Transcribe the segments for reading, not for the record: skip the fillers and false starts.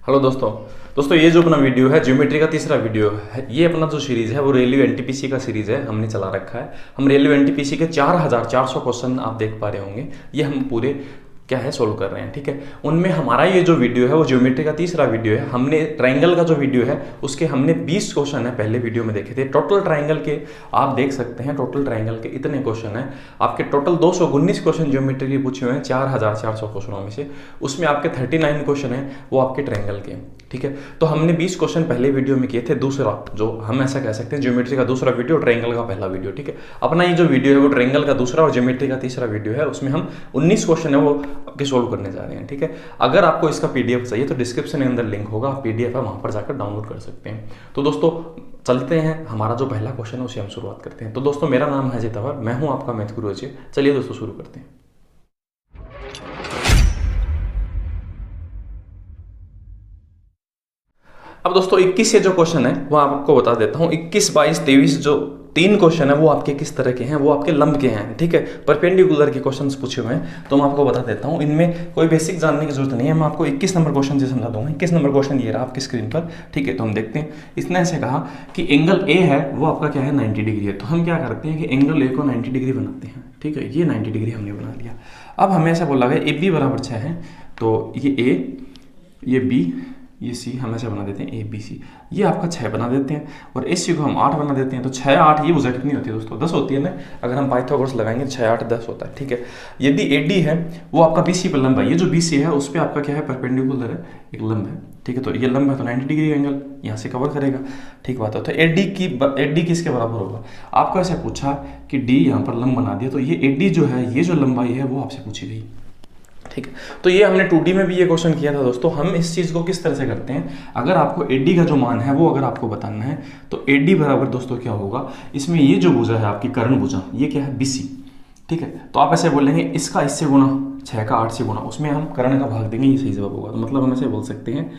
Hello दोस्तों ये जो अपना वीडियो है ज्योमेट्री का तीसरा वीडियो है। ये अपना जो सीरीज़ है वो रेलवे एनटीपीसी का सीरीज़ है, हमने चला रखा है। हम रेलवे एनटीपीसी के 4400 क्वेश्चन आप देख पा रहे होंगे, ये हम पूरे क्या है सोल्व कर रहे हैं। ठीक है, उनमें हमारा ये जो वीडियो है वो ज्योमेट्री का तीसरा वीडियो है। हमने ट्रायंगल का जो वीडियो है उसके हमने 20 क्वेश्चन है पहले वीडियो में देखे थे। टोटल ट्रायंगल के आप देख सकते हैं, टोटल ट्रायंगल के इतने क्वेश्चन हैं आपके। टोटल 219 क्वेश्चन ज्योमेट्री के पूछे हुए हैं 4400 क्वेश्चनों में से। उसमें आपके 39 क्वेश्चन हैं वो आपके ट्रायंगल के। ठीक है, तो हमने 20 क्वेश्चन पहले वीडियो में किए थे। दूसरा जो हम ऐसा कह सकते हैं ज्योमेट्री का दूसरा वीडियो, ट्रायंगल का पहला वीडियो। ठीक है, अपना ये जो वीडियो है वो ट्रायंगल का दूसरा और ज्योमेट्री का तीसरा वीडियो है। उसमें हम 19 क्वेश्चन है वो आपके सोल्व करने जा रहे हैं। ठीक है, अगर आपको इसका पीडीएफ चाहिए तो डिस्क्रिप्शन के अंदर लिंक होगा, पीडीएफ है वहां पर जाकर डाउनलोड कर सकते हैं। तो दोस्तों चलते हैं, हमारा जो पहला क्वेश्चन है उसे हम शुरुआत करते हैं। तो दोस्तों मेरा नाम है अजय तंवर, मैं हूं आपका मैथ गुरु अजय। चलिए दोस्तों शुरू करते हैं। अब दोस्तों 21 से जो क्वेश्चन है वो आपको बता देता हूँ। 21, 22, 23 जो तीन क्वेश्चन है वो आपके किस तरह के हैं, वो आपके लंब के हैं। ठीक है, परपेंडिकुलर के क्वेश्चंस पूछे हुए हैं, तो मैं आपको बता देता हूँ। इनमें कोई बेसिक जानने की जरूरत नहीं है, मैं आपको 21 नंबर क्वेश्चन से समझा दूंगा। 21 नंबर क्वेश्चन ये रहा आपकी स्क्रीन पर। ठीक है, तो हम देखते हैं। इसने ऐसे कहा कि एंगल ए है वो आपका क्या है 90 डिग्री है। तो हम क्या करते हैं कि एंगल ए को 90 डिग्री बनाते हैं। ठीक है, ये 90 डिग्री हमने बना लिया। अब हमें ऐसा बोला गया ए बी बराबर 6 है, तो ये ए, ये बी, ये सी हम ऐसे बना देते हैं ए बी सी। ये आपका 6 बना देते हैं और इस सी को हम 8 बना देते हैं। तो 6 8 ये भुजा कितनी होती है दोस्तों? 10 होती है ना। अगर हम पाइथागोरस लगाएंगे 6 8 10 होता है। ठीक है, यदि ए डी है वो आपका बी सी पर लंब है, ये जो बी सी है उस पर आपका क्या है परपेंडिकुलर है, एक लंब है। ठीक है, तो ये लंब है तो 90 डिग्री का एंगल यहाँ से कवर करेगा। ठीक बात है, तो ए डी किसके बराबर होगा? आपको ऐसे पूछा कि डी यहाँ पर लंब बना दिया, तो ये ए डी जो है, ये जो लंबाई है वो आपसे पूछी गई। ठीक है, तो ये हमने 2D में भी ये क्वेश्चन किया था दोस्तों। हम इस चीज़ को किस तरह से करते हैं, अगर आपको एडी का जो मान है वो अगर आपको बताना है तो एडी बराबर दोस्तों क्या होगा, इसमें ये जो भुजा है आपकी कर्ण भुजा, ये क्या है BC। ठीक है, तो आप ऐसे बोलेंगे इसका इससे गुणा, 6 का 8 से गुणा, उसमें हम कर्ण का भाग देंगे, ये सही जवाब होगा। तो मतलब हम ऐसे बोल सकते हैं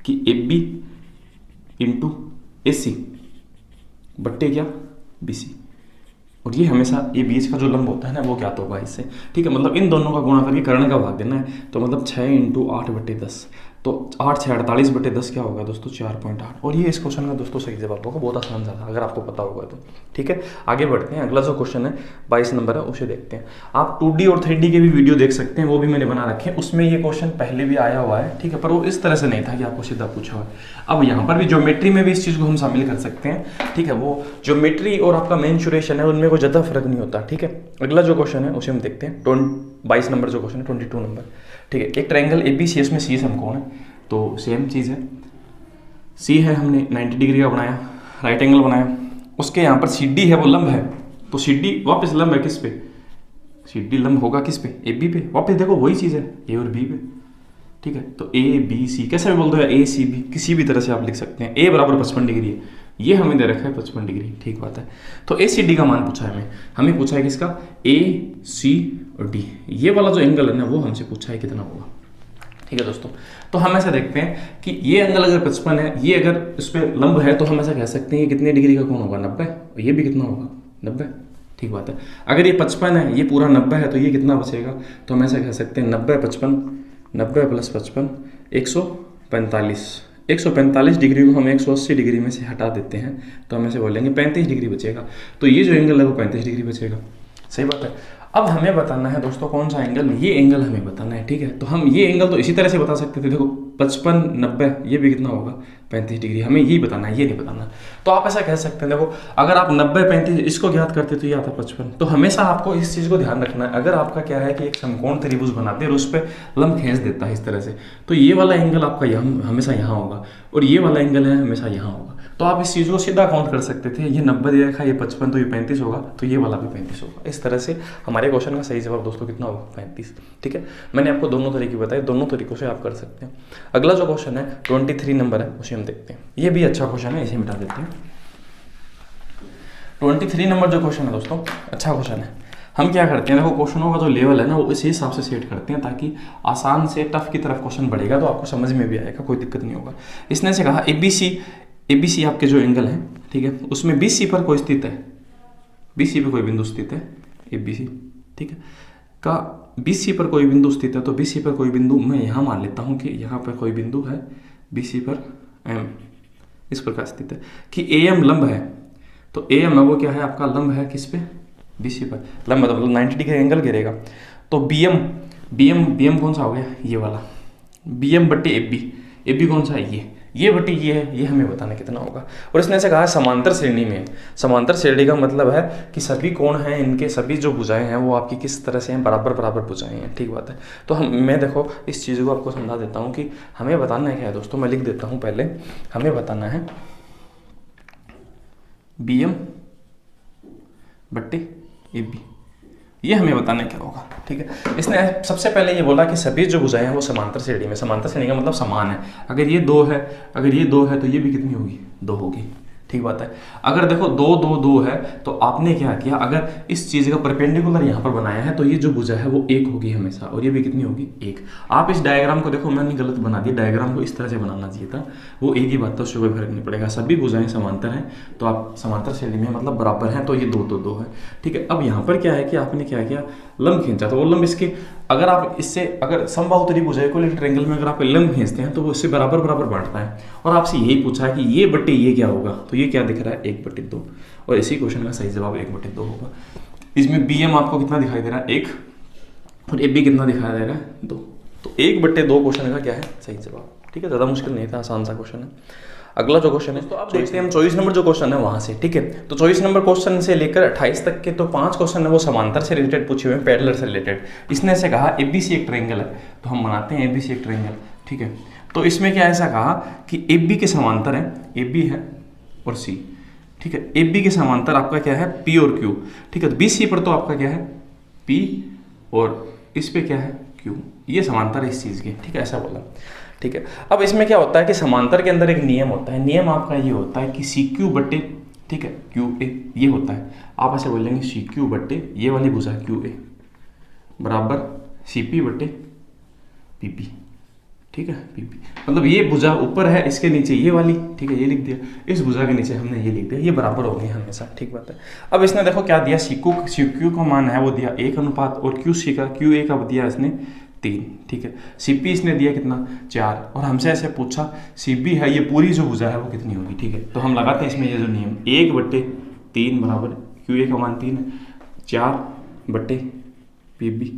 कि AB इंटू AC बट्टे क्या BC, और ये हमेशा ये बीच का जो लंब होता है ना वो ज्ञात होगा इससे। ठीक है, मतलब इन दोनों का गुणा करके कर्ण का भाग देना है। तो मतलब 6 इंटू 8 बटे 10, तो 8 6 48 बटे 10 क्या होगा दोस्तों? 4.8। और ये इस क्वेश्चन का दोस्तों सही जवाब होगा। बहुत आसान था अगर आपको पता होगा तो। ठीक है, आगे बढ़ते हैं। अगला जो क्वेश्चन है 22 नंबर है, उसे देखते हैं। आप 2D और 3D के भी वीडियो देख सकते हैं, वो भी मैंने बना रखे हैं। उसमें ये क्वेश्चन पहले भी आया हुआ है। ठीक है, पर वो इस तरह से नहीं था कि आपको सीधा पूछा हुआ है। अब यहाँ पर भी ज्योमेट्री में भी इस चीज़ को हम शामिल कर सकते हैं। ठीक है, वो ज्योमेट्री और आपका मेंसुरेशन है उनमें कोई ज़्यादा फर्क नहीं होता। ठीक है, अगला जो क्वेश्चन है उसे हम देखते हैं। 22 नंबर जो क्वेश्चन है 22 नंबर। ठीक है, एक ट्रायंगल ABC, इसमें सी समकोण है, तो सेम चीज़ है। सी है, हमने 90 डिग्री का बनाया, राइट एंगल बनाया। उसके यहाँ पर CD है वो लंब है, तो CD वापस लंब है किस पे? CD लंब होगा किस पे? AB पे। वापस देखो वही चीज़ है, A और B पे। ठीक है, तो ABC कैसे भी बोल दो या ACB, किसी भी तरह से आप लिख सकते हैं। A बराबर 55 डिग्री है, ये हमें दे रखा है 55 डिग्री। ठीक बात है, तो ACD का मान पूछा है हमें पूछा है किसका? AC और D, ये वाला जो एंगल है ना वो हमसे पूछा है कितना होगा। ठीक है दोस्तों, तो हम ऐसा देखते हैं कि ये एंगल अगर 55 है, ये अगर इस पर लंब है, तो हम ऐसा कह सकते हैं कि कितने डिग्री का कोण होगा? 90। और ये भी कितना होगा? 90। ठीक बात है, अगर ये 55 है, ये पूरा 90 है, तो ये कितना बचेगा? तो हम ऐसा कह सकते हैं 90 55, 90 प्लस 55 145। 145 डिग्री को हम 180 डिग्री में से हटा देते हैं, तो हम ऐसे बोलेंगे 35 डिग्री बचेगा। तो ये जो एंगल है वो 35 डिग्री बचेगा। सही बात है। अब हमें बताना है दोस्तों कौन सा एंगल, ये एंगल हमें बताना है। ठीक है, तो हम ये एंगल तो इसी तरह से बता सकते थे। देखो 55 90, ये भी कितना होगा? 35 डिग्री। हमें यही बताना है, ये नहीं बताना। तो आप ऐसा कह सकते हैं, देखो अगर आप 90 35 इसको ज्ञात करते तो ये आता 55। तो हमेशा आपको इस चीज़ को ध्यान रखना है, अगर आपका क्या है कि एक समकोण त्रिभुज बनाते हैं और उस पर लंब खींच देता है इस तरह से, तो ये वाला एंगल आपका यहाँ हमेशा यहाँ होगा और ये वाला एंगल है हमेशा यहाँ होगा। तो आप इस चीज़ को सीधा काउंट कर सकते थे, ये 90 दे रखा है, ये 55, तो ये 35 होगा, तो ये वाला भी 35 होगा। इस तरह से हमारे क्वेश्चन का सही जवाब दोस्तों कितना होगा? 35। ठीक है, मैंने आपको दोनों तरीके बताए, दोनों तरीकों से आप कर सकते हैं। अगला जो क्वेश्चन है 23 नंबर है, उसे हम देखते हैं। ये भी अच्छा क्वेश्चन है, इसे मिटा देते हैं। 23 नंबर जो क्वेश्चन है दोस्तों, अच्छा क्वेश्चन है। हम क्या करते हैं, देखो क्वेश्चनों का जो लेवल है ना वो इसी हिसाब से सेट करते हैं, ताकि आसान से टफ की तरफ क्वेश्चन बढ़ेगा तो आपको समझ में भी आएगा, कोई दिक्कत नहीं होगा। इसने से कहा ABC आपके जो एंगल है, ठीक है, उसमें BC पर कोई स्थित है, BC पे कोई बिंदु स्थित है, ABC। ठीक है, का BC पर कोई बिंदु स्थित है, तो BC पर कोई बिंदु मैं यहाँ मान लेता हूँ कि यहाँ पर कोई बिंदु है BC पर M इस प्रकार स्थित है कि AM लंब है, तो AM है वो क्या है आपका लंब है किस पे, BC पर। लंब मतलब 90 डिग्री एंगल घेरेगा। तो BM कौन सा हो गया, ये वाला BM बट्टे AB कौन सा है, ये बट्टे ये है, ये हमें बताना कितना होगा। और इसने ऐसे कहा है समांतर श्रेणी में। समांतर श्रेणी का मतलब है कि सभी कोण हैं, इनके सभी जो भुजाएं हैं वो आपकी किस तरह से हैं, बराबर बराबर भुजाएं हैं, ठीक बात है। तो मैं देखो इस चीज़ को आपको समझा देता हूँ कि हमें बताना है क्या है दोस्तों, मैं लिख देता हूँ पहले। हमें बताना है BM बट्टे AB, ये हमें बताना क्या होगा, ठीक है। इसने सबसे पहले ये बोला कि सभी जो भुजाएं हैं वो समांतर श्रेणी में। समांतर श्रेणी का मतलब समान है। अगर ये 2 है, तो ये भी कितनी होगी, 2 होगी, ठीक बात है। अगर देखो 2 2 2 है तो आपने क्या किया, अगर इस चीज़ का परपेंडिकुलर यहाँ पर बनाया है तो ये जो भुजा है वो 1 होगी हमेशा, और ये भी कितनी होगी, 1। आप इस डायग्राम को देखो, मैंने गलत बना दिया, डायग्राम को इस तरह से बनाना चाहिए था, वो एक ही बात था, उससे कोई फर्क नहीं पड़ेगा। सभी भुजाएं समांतर हैं तो आप समांतर श्रेणी में मतलब बराबर हैं, तो ये 2 तो 2 है, ठीक है। अब यहाँ पर क्या है कि आपने क्या किया, लंब खींचा, तो वो लंब इसके, अगर आप इससे अगर समबाहु त्रिभुज है कोई ट्रायंगल में अगर आप लंब खींचते हैं तो वो इससे बराबर बराबर बांटता है। और आपसे यही पूछा है कि ये बट्टे ये क्या होगा, तो ये क्या दिख रहा है, 1/2, और इसी क्वेश्चन का सही जवाब 1/2 होगा। इसमें BM आपको कितना दिखाई दे रहा है, 1, और AB कितना दिखाई दे रहा है, 2, तो 1/2 क्वेश्चन का क्या है सही जवाब, ठीक है। ज़्यादा मुश्किल नहीं था, आसान सा क्वेश्चन है। अगला जो क्वेश्चन है तो आप देखते हैं हम 24 नंबर जो क्वेश्चन है वहाँ से, ठीक है। तो 24 नंबर क्वेश्चन से लेकर 28 तक के तो 5 क्वेश्चन है वो समांतर से रिलेटेड पूछे हुए हैं, पैरेलल से रिलेटेड। इसने ऐसे कहा ABC एक ट्रायंगल है, तो हम बनाते हैं ABC एक ट्रायंगल, ठीक है। तो इसमें क्या ऐसा कहा कि AB के समांतर है, AB है और C, ठीक है। AB के समांतर आपका क्या है, P और Q, ठीक है। तो BC पर तो आपका क्या है, P, और इस पे क्या है, Q, ये समांतर है इस चीज़ के, ठीक है, ऐसा बोला, ठीक है। अब इसमें क्या होता है कि समांतर के अंदर एक नियम होता है, नियम आपका ये होता है कि CQ बट्टे, ठीक है, QA, ये होता है। आप ऐसे बोलेंगे CQ बट्टे ये वाली भुजा QA बराबर CP बट्टे PP, ठीक है, PP मतलब ये भुजा ऊपर है, इसके नीचे ये वाली, ठीक है, ये लिख दिया, इस भुजा के नीचे हमने ये लिख दिया, ये बराबर हो गई हमेशा, ठीक बात है। अब इसने देखो क्या दिया, CQ का मान है वो दिया 1 अनुपात, और QA का दिया इसने 3, ठीक है। CP इसने दिया कितना, 4, और हमसे ऐसे पूछा CB है, ये पूरी जो भुजा है वो कितनी होगी, ठीक है। तो हम लगाते हैं इसमें ये जो नियम, 1/3 बराबर QA का मान 3 है, 4/PB,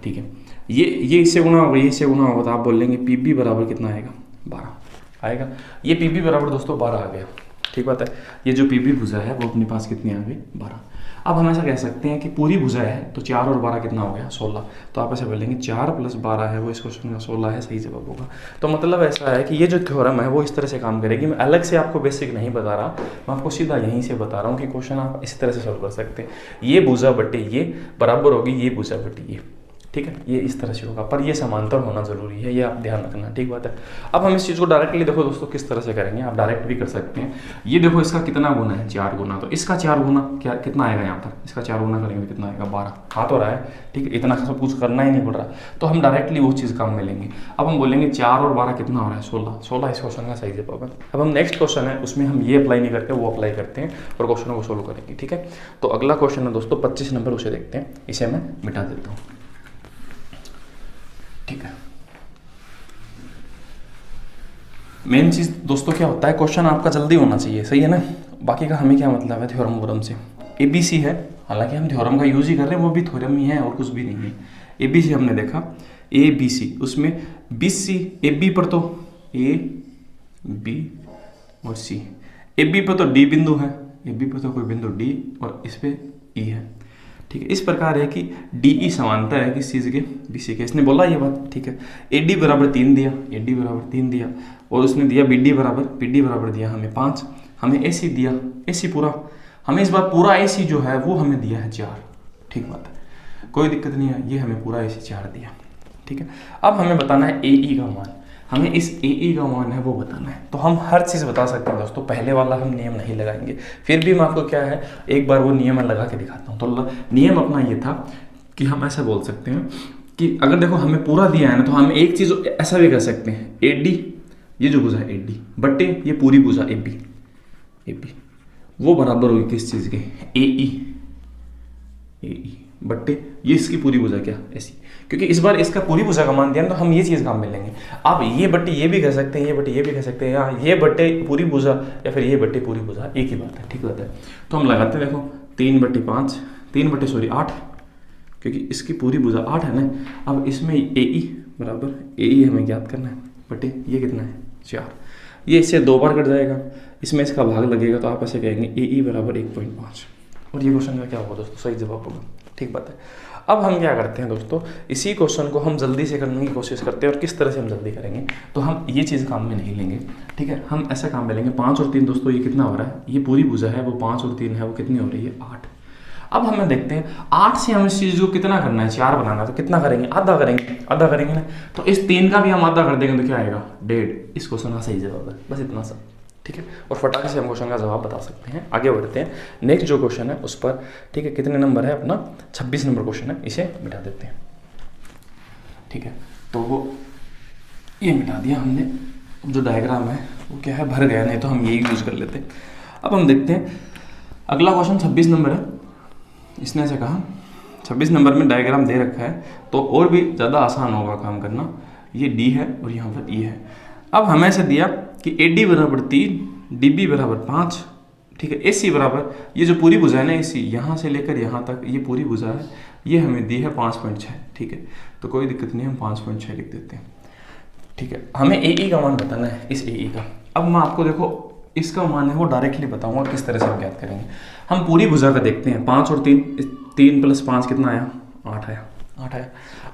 ठीक है। ये इससे गुना होगा, ये इससे गुना होगा, तो आप बोलेंगे PB बराबर कितना आएगा, 12 आएगा। ये PB बराबर दोस्तों 12 आ गया, ठीक बात है। ये जो PB भुजा है वो अपने पास कितनी आ गई, 12। अब हम ऐसा कह सकते हैं कि पूरी भुजा है तो 4 और 12 कितना हो गया, 16। तो आप ऐसे बोलेंगे 4 + 12 है वो इस क्वेश्चन का 16 है, सही जवाब होगा। तो मतलब ऐसा है कि ये जो थ्योरम है वो इस तरह से काम करेगी। मैं अलग से आपको बेसिक नहीं बता रहा, मैं आपको सीधा यहीं से बता रहा हूँ कि क्वेश्चन आप इसी तरह से सॉल्व कर सकते हैं। ये भुजा बट्टे ये बराबर होगी ये भुजा बट्टे ये, ठीक है, ये इस तरह से होगा, पर ये समांतर होना जरूरी है, ये आप ध्यान रखना, ठीक बात है। अब हम इस चीज़ को डायरेक्टली देखो दोस्तों किस तरह से करेंगे, आप डायरेक्ट भी कर सकते हैं। ये देखो इसका कितना गुना है, 4 गुना, तो इसका 4 गुना क्या कितना आएगा, यहाँ पर इसका 4 गुना करेंगे कितना आएगा, 12 हाथ हो रहा है, ठीक है, इतना सब कुछ करना ही नहीं पड़ रहा, तो हम डायरेक्टली वो चीज़ काम में लेंगे। अब हम बोलेंगे 4 और 12 कितना हो रहा है, 16 इस क्वेश्चन का सही जवाब है। अब हम नेक्स्ट क्वेश्चन है उसमें हम ये अप्लाई नहीं करते, वो अप्लाई करते हैं और क्वेश्चन को सोल्व करेंगे, ठीक है। तो अगला क्वेश्चन है दोस्तों 25 नंबर, उसे देखते हैं, इसे मैं मिटा देता हूँ, ठीक है। मेन चीज़ दोस्तों क्या होता है, क्वेश्चन आपका जल्दी होना चाहिए, सही है ना, बाकी का हमें क्या मतलब है थ्योरम वोरम से। ABC है, हालांकि हम थ्योरम का यूज ही कर रहे हैं, वो भी थ्योरम ही है और कुछ भी नहीं है। ABC हमने देखा ABC, उसमें BC AB पर तो A B और C, AB पर तो D बिंदु है, AB पर तो कोई बिंदु D और इस पे E है, ठीक है। इस प्रकार है कि DE समांतर है किस चीज़ के, BC के, इसने बोला ये बात, ठीक है। AD बराबर 3 दिया, AD बराबर 3 दिया, और उसने दिया BD बराबर दिया हमें 5, हमें AC दिया, AC पूरा, हमें इस बार पूरा AC जो है वो हमें दिया है 4, ठीक बात है, कोई दिक्कत नहीं है, ये हमें पूरा AC 4 दिया, ठीक है। अब हमें बताना है AE का मान, हमें इस AE का मान है वो बताना है। तो हम हर चीज़ बता सकते हैं दोस्तों, पहले वाला हम नियम नहीं लगाएंगे, फिर भी मैं आपको क्या है एक बार वो नियम लगा के दिखाता हूँ। तो नियम अपना ये था कि हम ऐसा बोल सकते हैं कि अगर देखो हमें पूरा दिया है ना, तो हम एक चीज़ ऐसा भी कर सकते हैं, AD ये जो भुजा है AD बट्टे ये पूरी भुजा AB वो बराबर होगी किस चीज़ के, AE बट्टे ये इसकी पूरी भुजा क्या ऐसी, क्योंकि इस बार इसका पूरी भुजा का मान दिया ना तो हम ये चीज़ काम में लेंगे। आप ये बट्टे ये भी कह सकते हैं, ये बट्टे ये भी कह सकते हैं, या ये बट्टे पूरी भुजा या फिर ये बट्टे पूरी भुजा, एक ही बात है, ठीक बात है। तो हम लगाते हैं, देखो 3/5, 8, क्योंकि इसकी पूरी भुजा 8 है ना। अब इसमें AE बराबर AE हमें ज्ञात करना है, बटे ये कितना है 4, ये इससे 2 बार कट जाएगा, इसमें इसका भाग लगेगा तो आप ऐसे कहेंगे AE बराबर 1.5, और ये क्वेश्चन का क्या होगा दोस्तों, सही जवाब होगा, ठीक बात है। अब हम क्या करते हैं दोस्तों, इसी क्वेश्चन को हम जल्दी से करने की कोशिश करते हैं, और किस तरह से हम जल्दी करेंगे, तो हम ये चीज़ काम में नहीं लेंगे, ठीक है, हम ऐसा काम में लेंगे 5 और 3 दोस्तों, ये कितना हो रहा है, ये पूरी भुजा है, वो 5 और 3 है, वो कितनी हो रही है 8। अब हमें देखते हैं 8 से हम इस चीज़ को कितना करना है, 4 बनाना है, तो कितना करेंगे, आधा करेंगे ना, तो इस 3 का भी हम आधा कर देंगे तो क्या आएगा 1.5, इस क्वेश्चन का सही जवाब है, बस इतना सा, ठीक है। और फटाक से हम क्वेश्चन का जवाब बता सकते हैं। आगे बढ़ते हैं, नेक्स्ट जो क्वेश्चन है उस पर, ठीक है, कितने नंबर है अपना, 26 नंबर क्वेश्चन है, इसे मिटा देते हैं, ठीक है। तो वो ये मिटा दिया हमने, अब जो डायग्राम है वो क्या है, भर गया, नहीं तो हम यही यूज कर लेते। अब हम देखते हैं अगला क्वेश्चन 26 नंबर है, इसने ऐसे कहा 26 नंबर में डायग्राम दे रखा है तो और भी ज़्यादा आसान होगा काम करना, ये D है और यहाँ पर E है। अब हमें ऐसे दिया कि AD बराबर 3, DB बराबर 5, ठीक है, AC बराबर, ये जो पूरी भुजा है ना AC, यहाँ से लेकर यहाँ तक ये पूरी भुजा है, ये हमें दी है 5.6, ठीक है, तो कोई दिक्कत नहीं, हम 5.6 लिख देते हैं, ठीक है। हमें AE का मान बताना है, इस AE का। अब मैं आपको देखो इसका मान है वो डायरेक्टली बताऊंगा किस तरह से हम ज्ञात करेंगे। हम पूरी भुजा का देखते हैं, 5 और 3 + 5 कितना आया, 8 आया।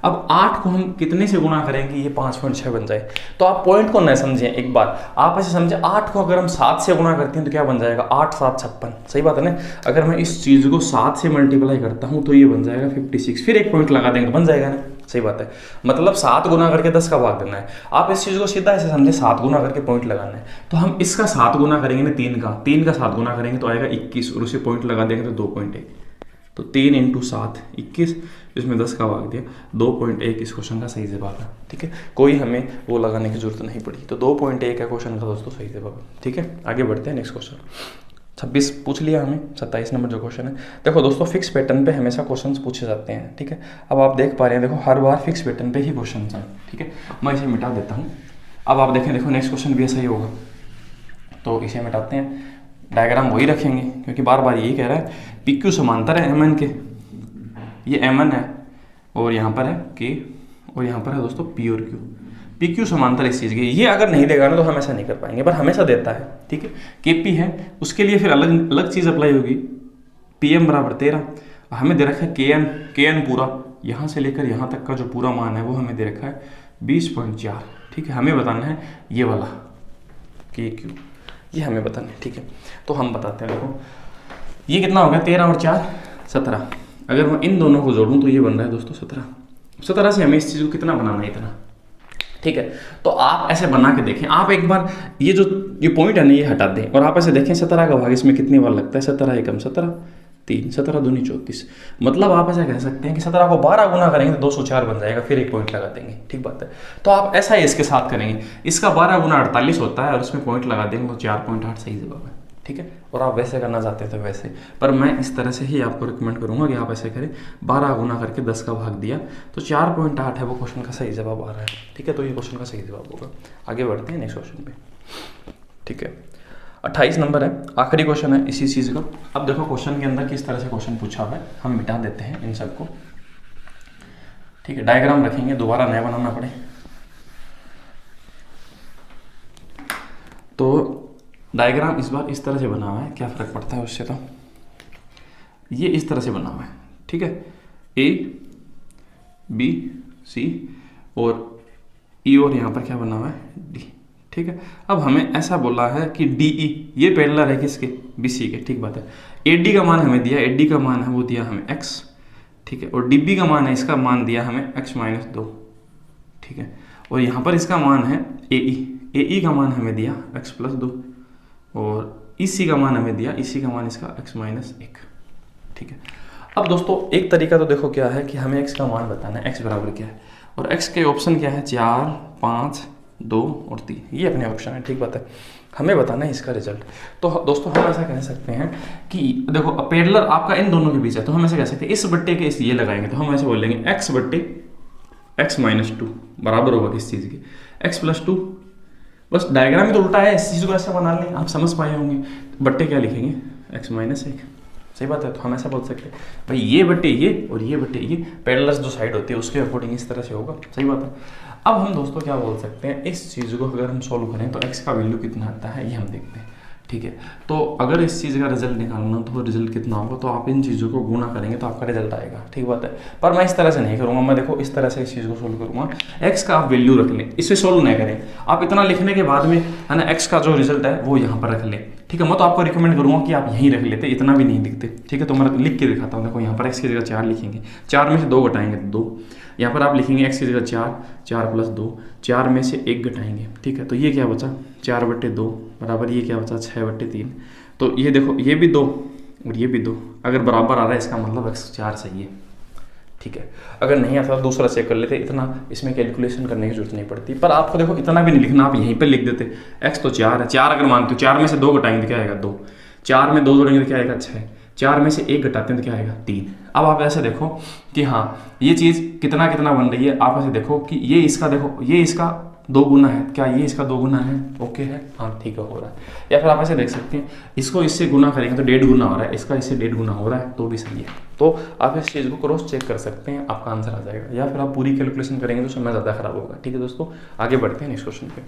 अब 8 को हम कितने से गुणा करेंगे, ये 5.6 बन जाए। तो आप पॉइंट को न समझें, एक बार आप ऐसे समझे, 8 को अगर हम 7 से गुणा करते हैं तो क्या बन जाएगा, 8 7 56, सही बात है ना। अगर मैं इस चीज़ को 7 से मल्टीप्लाई करता हूँ तो ये बन जाएगा 56, फिर एक पॉइंट लगा देंगे तो बन जाएगा ना, सही बात है। मतलब 7 गुना करके 10 का भाग देना है। आप इस चीज़ को सीधा ऐसे समझे, 7 गुना करके पॉइंट लगाना है, तो हम इसका 7 गुना करेंगे ना, 3 का 7 गुना करेंगे तो आएगा 21, और उसे पॉइंट लगा देंगे तो 2.1, तो 3 × 7 21, इसमें 10 का भाग दिया, 2.1 इस क्वेश्चन का सही जवाब है, ठीक है। कोई हमें वो लगाने की जरूरत नहीं पड़ी, तो 2.1 है क्वेश्चन का दोस्तों सही जवाब है, ठीक है। आगे बढ़ते हैं, नेक्स्ट क्वेश्चन 26 पूछ लिया हमें, 27 नंबर जो क्वेश्चन है। देखो दोस्तों, फिक्स पैटर्न पे हमेशा क्वेश्चंस पूछे जाते हैं, ठीक है। अब आप देख पा रहे हैं, देखो हर बार फिक्स पैटर्न पे ही क्वेश्चन हैं, ठीक है। मैं इसे मिटा देता हूँ। अब आप देखें, देखो नेक्स्ट क्वेश्चन भी ऐसा ही होगा, तो इसे मिटाते हैं, डायग्राम वही रखेंगे क्योंकि बार बार यही कह रहा है PQ समांतर है MN के, ये MN है और यहाँ पर है K और यहाँ पर है दोस्तों P और Q। PQ समांतर इस चीज़ के, ये अगर नहीं देगा ना तो हम ऐसा नहीं कर पाएंगे, पर हमेशा देता है, ठीक है। KP है, उसके लिए फिर अलग अलग चीज़ अप्लाई होगी, PM बराबर 13, हमें दे रखा है KN पूरा, यहाँ से लेकर यहाँ तक का जो पूरा मान है वो हमें दे रखा है 20.4, ठीक है। हमें बताना है ये वाला KQ, ये हमें बताना है, ठीक है। तो हम बताते हैं, देखो ये कितना हो गया, 13 और 4 17, अगर मैं इन दोनों को जोड़ूं तो ये बन रहा है दोस्तों 17 से हमें इस चीज़ को कितना बनाना है, इतना, ठीक है। तो आप ऐसे बना के देखें, आप एक बार ये पॉइंट है ना ये हटा दें और आप ऐसे देखें 17 का भाग इसमें कितनी बार लगता है, 17 एकम 17, 3 17 दूनी 34, मतलब आप ऐसा कह सकते हैं कि 17 को 12 गुना करेंगे तो 204 बन जाएगा, फिर एक पॉइंट लगा देंगे, ठीक बात है। तो आप ऐसा ही इसके साथ करेंगे, इसका 12 गुना 48 होता है और उसमें पॉइंट लगा देंगे तो 4.8 सही जवाब है, ठीक है। और आप वैसे करना चाहते हैं तो वैसे, पर मैं इस तरह से ही आपको रिकमेंड करूंगा कि आप ऐसे करें, 12 गुना करके 10 का भाग दिया तो 4.8 है वो क्वेश्चन का सही जवाब आ रहा है, ठीक है। तो ये क्वेश्चन का सही जवाब होगा। आगे बढ़ते हैं नेक्स्ट क्वेश्चन पे, ठीक है। 28 नंबर है, आखिरी क्वेश्चन है इसी चीज़ का। अब देखो क्वेश्चन के अंदर किस तरह से क्वेश्चन पूछा हुआ है, हम मिटा देते हैं इन सबको, ठीक है। डायग्राम रखेंगे, दोबारा नया बनाना पड़े तो डायग्राम इस बार इस तरह से बना हुआ है, क्या फ़र्क पड़ता है उससे, तो ये इस तरह से बना हुआ है, ठीक है। A B C और E और यहाँ पर क्या बना हुआ है D, ठीक है। अब हमें ऐसा बोला है कि DE ये पैरेलल है किसके, BC के, ठीक बात है। AD का मान हमें दिया, AD का मान है वो दिया हमें x, ठीक है। और DB का मान है, इसका मान दिया हमें x-2, ठीक है। और यहाँ पर इसका मान है AE का मान हमें दिया x+2 और EC का मान हमें दिया, EC का मान इसका x-1, ठीक है। अब दोस्तों एक तरीका तो देखो क्या है कि हमें x का मान बताना है, x बराबर क्या है, और x के ऑप्शन क्या है 4 5 2 और 3, ये अपने ऑप्शन है, ठीक बात है। हमें बताना है इसका रिजल्ट। तो दोस्तों हम ऐसा कह सकते हैं कि देखो पैरेलल आपका इन दोनों के बीच है, तो हम ऐसे कह सकते हैं इस बट्टे के इस ये लगाएंगे तो हम ऐसे बोलेंगे x बट्टे x माइनस 2 बराबर होगा किस चीज़ के, x प्लस 2। बस डायग्राम ही तो उल्टा है, इस चीज़ को ऐसा बना लें, आप समझ पाए होंगे। बट्टे क्या लिखेंगे, x माइनस 1, सही बात है। तो हम ऐसा बोल सकते हैं भाई ये बट्टे ये और ये बट्टे ये, पैरेलल जो साइड होती है उसके अकॉर्डिंग इस तरह से होगा, सही बात है। अब हम दोस्तों क्या बोल सकते हैं, इस चीज़ को अगर हम सॉल्व करें तो x का वैल्यू कितना आता है ये हम देखते हैं, ठीक है। तो अगर इस चीज़ का रिजल्ट निकालना तो रिजल्ट कितना होगा, तो आप इन चीज़ों को गुना करेंगे तो आपका रिजल्ट आएगा, ठीक बात है। पर मैं इस तरह से नहीं करूँगा, मैं देखो इस तरह से इस चीज़ को सोल्व करूँगा। x का आप वैल्यू रख लें, इसे सोल्व नहीं करें आप, इतना लिखने के बाद में है ना x का जो रिजल्ट है वो यहाँ पर रख लें, ठीक है। मैं तो आपको रिकमेंड करूँगा कि आप यहीं रख लेते, इतना भी नहीं दिखते, ठीक है। तो मैं लिख के दिखाता हूँ, देखो यहाँ पर x की जगह 4 लिखेंगे, 4 में से 2 घटाएंगे तो 2, यहाँ पर आप लिखेंगे x की जगह 4, 4 प्लस 2, 4 में से 1 घटाएंगे, ठीक है। तो ये क्या बचा 4 बट्टे 2 बराबर ये क्या बचा 6 बट्टे 3। तो ये देखो ये भी 2 और ये भी 2, अगर बराबर आ रहा है इसका मतलब x 4 सही है, ठीक है। अगर नहीं आता तो दूसरा चेक कर लेते, इतना इसमें कैलकुलेशन करने की जरूरत नहीं पड़ती। पर आपको देखो इतना भी नहीं लिखना, आप यहीं पर लिख देते x तो 4 है, 4 अगर मानते हो 4 में से 2 घटाएंगे तो क्या आएगा 2, 4 में 2 जोड़ेंगे तो क्या आएगा 6, 4 में से 1 घटाते हैं तो क्या आएगा 3। अब आप ऐसे देखो कि हाँ ये चीज़ कितना कितना बन रही है, आप ऐसे देखो कि ये इसका देखो ये इसका 2 गुना है, क्या ये इसका 2 गुना है, ओके है, हाँ ठीक है हो रहा है। या फिर आप ऐसे देख सकते हैं इसको इससे गुना करेंगे तो 1.5 गुना हो रहा है, इसका इससे 1.5 गुना हो रहा है तो भी सही है। तो आप इस चीज़ को क्रॉस चेक कर सकते हैं, आपका आंसर आ जाएगा। या फिर आप पूरी कैलकुलेशन करेंगे तो समय ज़्यादा खराब होगा, ठीक है दोस्तों। आगे बढ़ते हैं नेक्स्ट क्वेश्चन पे।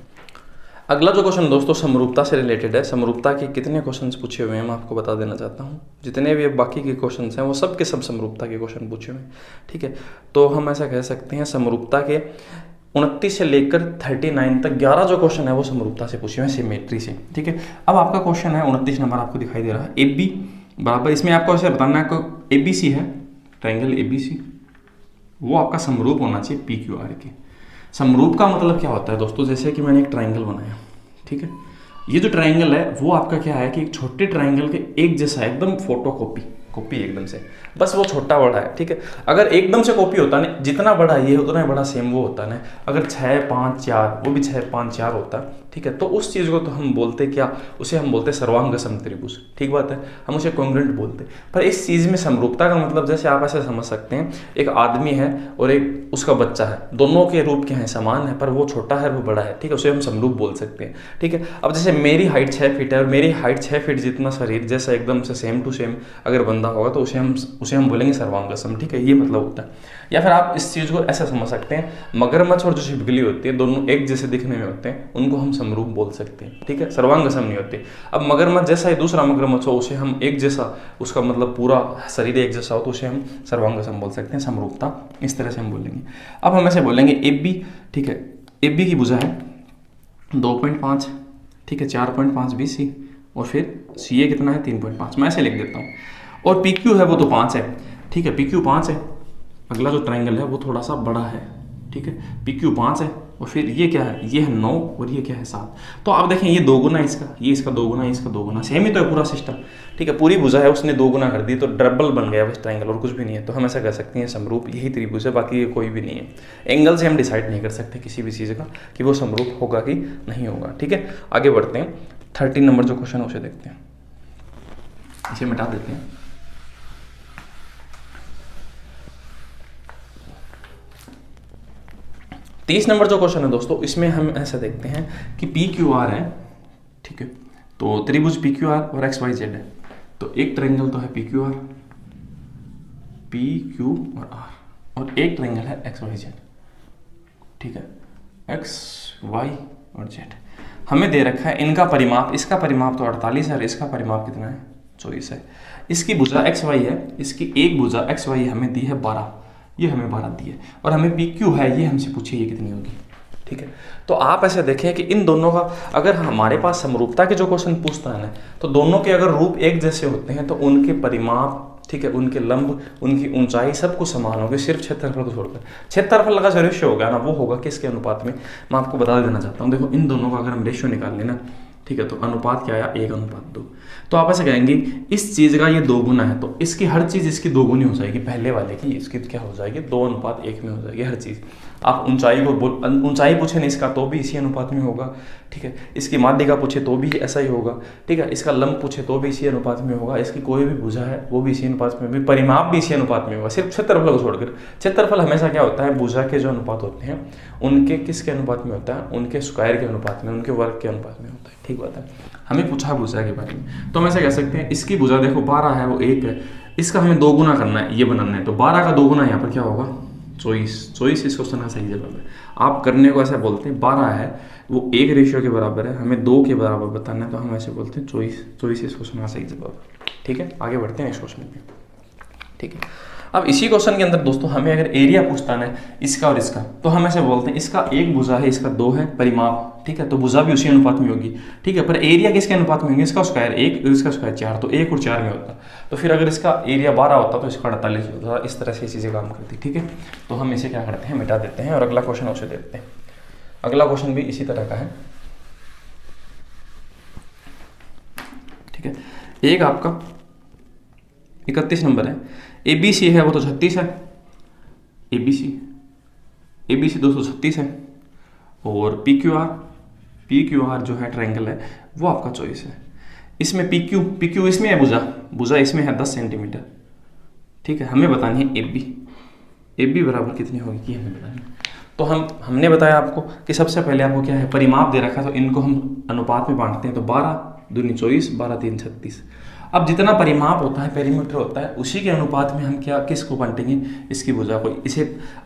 अगला जो क्वेश्चन दोस्तों समरूपता से रिलेटेड है। समरूपता के कितने क्वेश्चंस पूछे हुए हैं मैं आपको बता देना चाहता हूँ। जितने भी बाकी के क्वेश्चंस हैं वो सब के सब समरूपता के क्वेश्चन पूछे हुए हैं, ठीक है। तो हम ऐसा कह सकते हैं समरूपता के 29 से लेकर 39 तक 11 जो क्वेश्चन है वो समरूपता से पूछे हुए हैं, सिमेट्री से, ठीक है। अब आपका क्वेश्चन है 29 नंबर आपको दिखाई दे रहा है, AB बराबर, इसमें आपको ऐसे बताना है आपको ABC है, ट्राइंगल ABC, वो आपका समरूप होना चाहिए PQR के। समरूप का मतलब क्या होता है दोस्तों, जैसे कि मैंने एक ट्राइंगल बनाया, ठीक है। ये जो ट्राइंगल है वो आपका क्या है कि एक छोटे ट्राइंगल के एक जैसा एकदम कॉपी एकदम से, बस वो छोटा बड़ा है, ठीक है। अगर एकदम से कॉपी होता ना, जितना बड़ा ये उतना ही बड़ा सेम वो होता ना। अगर 6, 5, 4 वो भी 6, 5, 4 होता, ठीक है। तो उस चीज़ को तो हम बोलते क्या, उसे हम बोलते सर्वांग समत्रिभुज, ठीक बात है, हम उसे कॉन्ग्रुएंट बोलते। पर इस चीज़ में समरूपता का मतलब जैसे आप ऐसे समझ सकते हैं, एक आदमी है और एक उसका बच्चा है, दोनों के रूप क्या है समान है, पर वो छोटा है वो बड़ा है, ठीक है, उसे हम समरूप बोल सकते हैं, ठीक है। अब जैसे मेरी हाइट 6 फीट है और मेरी हाइट 6 फीट जितना शरीर जैसा एकदम से सेम टू सेम अगर बंदा होगा तो उसे हम बोलेंगे सर्वांग सम, ठीक है, ये मतलब होता है। या फिर आप इस चीज़ को ऐसा समझ सकते हैं, मगरमच्छ और जो छिपकली होती है दोनों एक जैसे दिखने में होते हैं, उनको हम समरूप बोल सकते हैं, ठीक है, सर्वांग सम नहीं होते। अब मगरमच्छ जैसा ही दूसरा मगरमच्छ हो उसे हम एक जैसा, उसका मतलब पूरा शरीर एक जैसा हो तो उसे हम सर्वांग सम बोल सकते हैं, समरूपता इस तरह से हम बोलेंगे। अब हम ऐसे बोलेंगे AB, ठीक है, AB की भुजा है 2.5, ठीक है, 4.5 BC और फिर CA कितना है 3.5, मैं ऐसे लिख देता हूँ। और PQ है वो तो 5 है, ठीक है, PQ 5 है। अगला जो ट्राइंगल है वो थोड़ा सा बड़ा है, ठीक है, PQ 5 है और फिर ये क्या है, ये है 9 और ये क्या है 7। तो आप देखें ये 2 गुना इसका, ये इसका 2 गुना, इसका 2 गुना, सेम ही तो है पूरा सिस्टम, ठीक है। पूरी भुजा है उसने 2 गुना कर दी तो डबल बन गया बस ट्राइंगल, और कुछ भी नहीं है। तो हम ऐसा कह सकते हैं समरूप यही त्रिभुज है, बाकी ये कोई भी नहीं है। एंगल से हम डिसाइड नहीं कर सकते किसी भी चीज़ का कि वो समरूप होगा कि नहीं होगा, ठीक है। आगे बढ़ते हैं, 13 नंबर जो क्वेश्चन है उसे देखते हैं, इसे मिटा देते हैं। तीस नंबर जो क्वेश्चन है दोस्तों, इसमें हम ऐसा देखते हैं कि PQR है, ठीक है, तो त्रिभुज PQR और XYZ है। तो एक ट्रायंगल तो है PQR, PQ और R, और एक ट्रायंगल है XYZ, ठीक है, X, Y और Z। हमें दे रखा है इनका परिमाप, इसका परिमाप तो 48 है और इसका परिमाप कितना है 24 है। इसकी भुजा XY है, इसकी एक भुजा XY हमें दी है 12, ये हमें 12 दी है, और हमें PQ है ये हमसे पूछिए ये कितनी होगी, ठीक है। तो आप ऐसे देखें कि इन दोनों का अगर हमारे पास समरूपता के जो क्वेश्चन पूछता है ना, तो दोनों के अगर रूप एक जैसे होते हैं तो उनके परिमाप, ठीक है, उनके लंब, उनकी ऊंचाई सब कुछ समान होगी, सिर्फ क्षेत्रफल को छोड़कर। क्षेत्रफल का जो रेशियो होगा ना वो होगा किसके अनुपात में, मैं आपको बता देना चाहता हूँ। देखो इन दोनों का अगर हम रेशियो निकाल लेना, ठीक है, तो अनुपात क्या आया 1:2। तो आप ऐसे कहेंगे इस चीज़ का ये 2 गुना है तो इसकी हर चीज़ इसकी 2 गुनी हो जाएगी, पहले वाले की इसकी क्या हो जाएगी 2:1 में हो जाएगी हर चीज़। आप ऊंचाई पूछे ना इसका तो भी इसी अनुपात में होगा, ठीक है। इसकी माध्यिका पूछे तो भी ऐसा ही होगा, ठीक है। इसका लंब पूछे तो भी इसी अनुपात में होगा, इसकी कोई भी भुजा है वो भी इसी अनुपात में, भी परिमाप भी इसी अनुपात में होगा, सिर्फ क्षेत्रफल को छोड़कर। क्षेत्रफल हमेशा क्या होता है, भुजा के जो अनुपात होते हैं उनके किसके अनुपात में होता है, उनके स्क्वायर के अनुपात में, उनके वर्ग के अनुपात में होता है, ठीक बात है। हमें पूछा है भुजा के बारे में, तो हम ऐसा कह सकते हैं इसकी भुजा देखो 12 है, वो 1 है, इसका हमें 2 गुना करना है, ये बनाना है, तो 12 का 2 गुना यहाँ पर क्या होगा 24 इस क्वेश्चन का सही जवाब है। आप करने को ऐसा बोलते हैं 12 है वो 1 रेशियो के बराबर है, हमें 2 के बराबर बताना है, तो हम ऐसे बोलते हैं 24 इस क्वेश्चन का सही जवाब है, ठीक है। आगे बढ़ते हैं नेक्स्ट क्वेश्चन में, ठीक है। अब इसी क्वेश्चन के अंदर दोस्तों हमें अगर एरिया पूछता है इसका और इसका, तो हम ऐसे बोलते हैं इसका 1 भुजा है, इसका 2 है परिमाप, ठीक है, तो भुजा भी उसी अनुपात में होगी, ठीक है। पर एरिया किसके अनुपात में होगी, इसका स्क्वायर 1 और इसका स्क्वायर 4, तो 1 और 4 में होता। तो फिर अगर इसका एरिया 12 होता तो इसका 48 होता, इस तरह से चीज़ें काम करती, ठीक है। तो हम इसे क्या करते हैं, मिटा देते हैं और अगला क्वेश्चन उसे देते हैं। अगला क्वेश्चन भी इसी तरह का है, ठीक है। एक आपका 31 नंबर है, ABC है वो तो 36 है, ABC 236 है, और PQR जो है ट्रायंगल है वो आपका 24 है। इसमें PQ इसमें है, भुजा इसमें है 10 सेंटीमीटर, ठीक है। हमें बतानी है AB बराबर कितनी होगी, हमें बतानी है। तो हमने बताया आपको कि सबसे पहले आपको क्या है, परिमाप दे रखा है, तो इनको हम अनुपात में बांटते हैं, तो 12 दूनी 24, 12 3 36। अब जितना परिमाप होता है, पेरीमीटर होता है, उसी के अनुपात में हम किसको बांटेंगे, इसकी भुजा को। इसे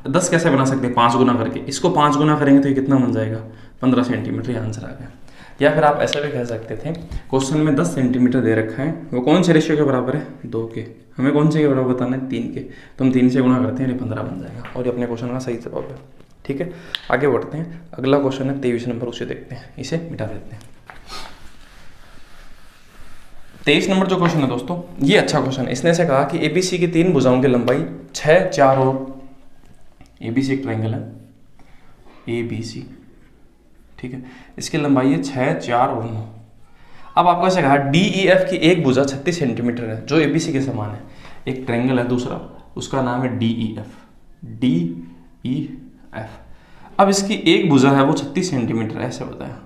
10 कैसे बना सकते हैं, 5 गुना करके, इसको 5 गुना करेंगे तो ये कितना बन जाएगा 15 सेंटीमीटर, ये आंसर आ गया। या फिर आप ऐसा भी कह सकते थे, क्वेश्चन में 10 सेंटीमीटर दे रखा है, वो कौन से रेशियो के बराबर है, 2 के, हमें कौन से के बराबर बताना है, 3 के, तो हम 3 से गुना करते हैं, ये 15 बन जाएगा, और ये अपने क्वेश्चन का सही जवाब है, ठीक है। आगे बढ़ते हैं, अगला क्वेश्चन है 23 नंबर, उसे देखते हैं, इसे मिटा देते हैं। 23 नंबर जो क्वेश्चन है दोस्तों, ये अच्छा क्वेश्चन है। इसने से कहा कि ABC की 3 भुजाओं की लंबाई 6, 4 और ABC एक ट्रायंगल है ABC, ठीक है, इसकी लंबाई है 6, 4 और 9। अब आपको ऐसे कहा DEF की एक भुजा 36 सेंटीमीटर है, जो ABC के समान है। एक ट्रायंगल है दूसरा, उसका नाम है DEF। अब इसकी एक भुजा है वो 36 सेंटीमीटर ऐसे बताया,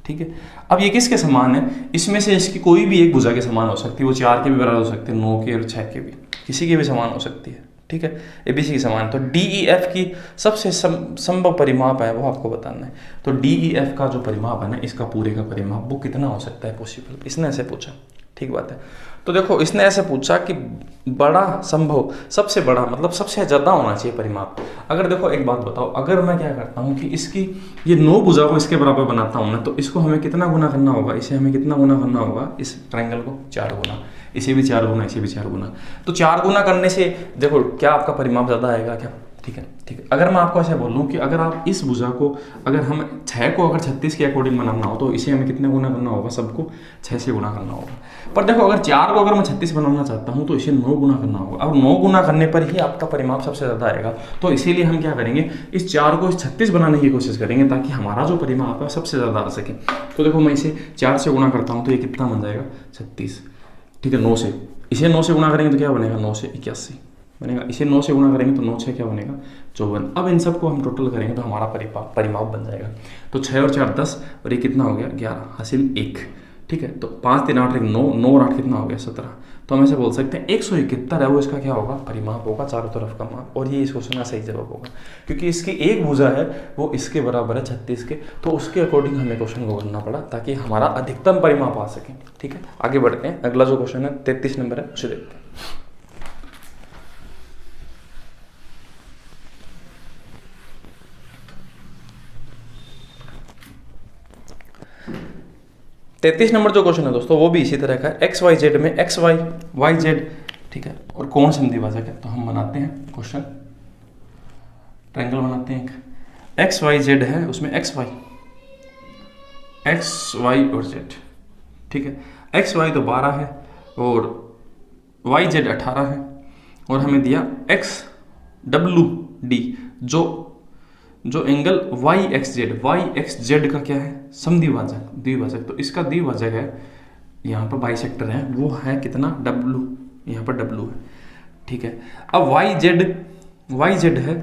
ठीक है। अब ये किसके समान है, इसमें से इसकी कोई भी एक भुजा के समान हो सकती है, वो 4 के भी बराबर हो सकती है, 9 के और 6 के भी, किसी के भी समान हो सकती है, ठीक है। ABC के समान, तो DEF की सबसे संभव परिमाप है वो आपको बताना है। तो DEF का जो परिमाप है ना, इसका पूरे का परिमाप वो कितना हो सकता है पॉसिबल, इसने ऐसे पूछा, ठीक बात है। तो देखो इसने ऐसे पूछा कि बड़ा संभव, सबसे बड़ा मतलब सबसे ज़्यादा होना चाहिए परिमाप। अगर देखो एक बात बताओ, अगर मैं क्या करता हूँ कि इसकी ये 9 भुजा को इसके बराबर बनाता हूँ ना, तो इसको हमें कितना गुना करना होगा, इसे हमें कितना गुना करना होगा, इस ट्रायंगल को 4 गुना, इसे भी 4 गुना, इसे भी 4 गुना। तो 4 गुना करने से देखो क्या आपका परिमाप ज़्यादा आएगा क्या, ठीक है, ठीक है। अगर मैं आपको ऐसे बोलूँ कि अगर आप इस भुजा को, अगर हम 6 को अगर 36 के अकॉर्डिंग बनाना हो, तो इसे हमें कितने गुना करना होगा, सबको 6 से गुना करना होगा। पर देखो अगर 4 को अगर मैं 36 बनाना चाहता हूँ, तो इसे 9 गुना करना होगा। अब 9 गुना करने पर ही आपका परिमाप सबसे ज़्यादा आएगा। तो इसीलिए हम क्या करेंगे, इस 4 को 36 बनाने की कोशिश करेंगे, ताकि हमारा जो परिमाप है सबसे ज़्यादा आ सके। तो देखो मैं इसे 4 से गुना करता हूँ, तो ये कितना बन जाएगा 36, ठीक है। 9 से, इसे 9 से गुना करेंगे तो क्या बनेगा, 9 से 81 बनेगा। इसे 9 से गुना करेंगे तो 9 से क्या बनेगा 54। अब इन सबको हम टोटल करेंगे तो हमारा परिमाप बन जाएगा। तो 6 और 4 10, और ये कितना हो गया 11, हासिल 1, ठीक है। तो 5 3 8 9, 9 और 8 कितना हो गया 17। तो हम ऐसे बोल सकते हैं 171 है वो इसका क्या होगा, परिमाप होगा, चारों तरफ का माप। और ये इस क्वेश्चन का सही जवाब होगा, क्योंकि इसकी एक भुजा है वो इसके बराबर है 36 के, तो उसके अकॉर्डिंग हमें क्वेश्चन को करना पड़ा, ताकि हमारा अधिकतम परिमाप आ सके, ठीक है। आगे बढ़ते हैं, अगला जो क्वेश्चन है 33 नंबर है, उसे देखते हैं। 33 नंबर जो क्वेश्चन है दोस्तों, वो भी इसी तरह का है। XYZ में XYYZ, ठीक है, और कौन समद्विभाजक है। तो हम बनाते हैं क्वेश्चन, ट्रायंगल बनाते हैं एक, XYZ है, उसमें XY और Z, ठीक है। XY तो 12 है और YZ 18 है, और हमें दिया XWD, जो एंगल YXZ का क्या है, समद्विभाजक, द्विभाजक। तो इसका द्विभाजक है, यहाँ पर बाइसेक्टर है, वो है कितना W, यहाँ पर W है, ठीक है। अब YZ है,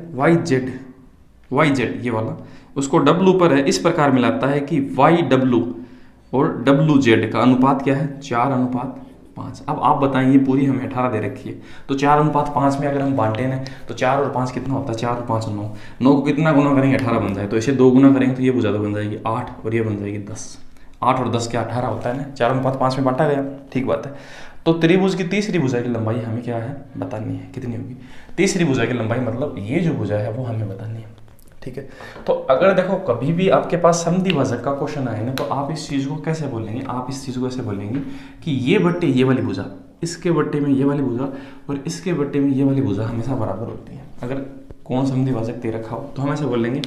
वाई जेड ये वाला, उसको डब्लू पर है, इस प्रकार मिलाता है कि वाई डब्लू और डब्लू जेड का अनुपात क्या है, 4:5। अब आप बताएं, ये पूरी हमें 18 दे रखी है, तो 4:5 में अगर हम बांटे ना तो 4 और 5 कितना होता है, 4 और 5 9, 9 को कितना गुना करेंगे, 18 बन जाए, तो इसे 2 गुना करेंगे तो ये भुजा बन जाएगी 8 और ये बन जाएगी 10। 8 और 10 क्या 18 होता है ना, 4:5 में बांटा गया, ठीक बात है। तो त्रिभुज की तीसरी भुजा की लंबाई हमें क्या है बतानी है, कितनी होगी, तीसरी भुजा की लंबाई मतलब ये जो भुजा है वो हमें बतानी है, ठीक है। तो अगर देखो कभी भी आपके पास समद्वि भाजक का क्वेश्चन आए ना, तो आप इस चीज़ को कैसे बोलेंगे, आप इस चीज़ को ऐसे बोलेंगे कि ये बट्टे ये वाली भुजा, इसके बट्टे में ये वाली भुजा और इसके बट्टे में ये वाली भुजा हमेशा बराबर होती है। अगर कौन समद्वि भाजक दे रखा हो तो हम ऐसे बोलेंगे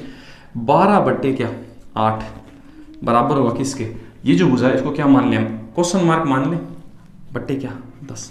12/8 बराबर होगा किसके, ये जो भुजा है इसको क्या मान लें, क्वेश्चन मार्क मान लें, बट्टे क्या 10।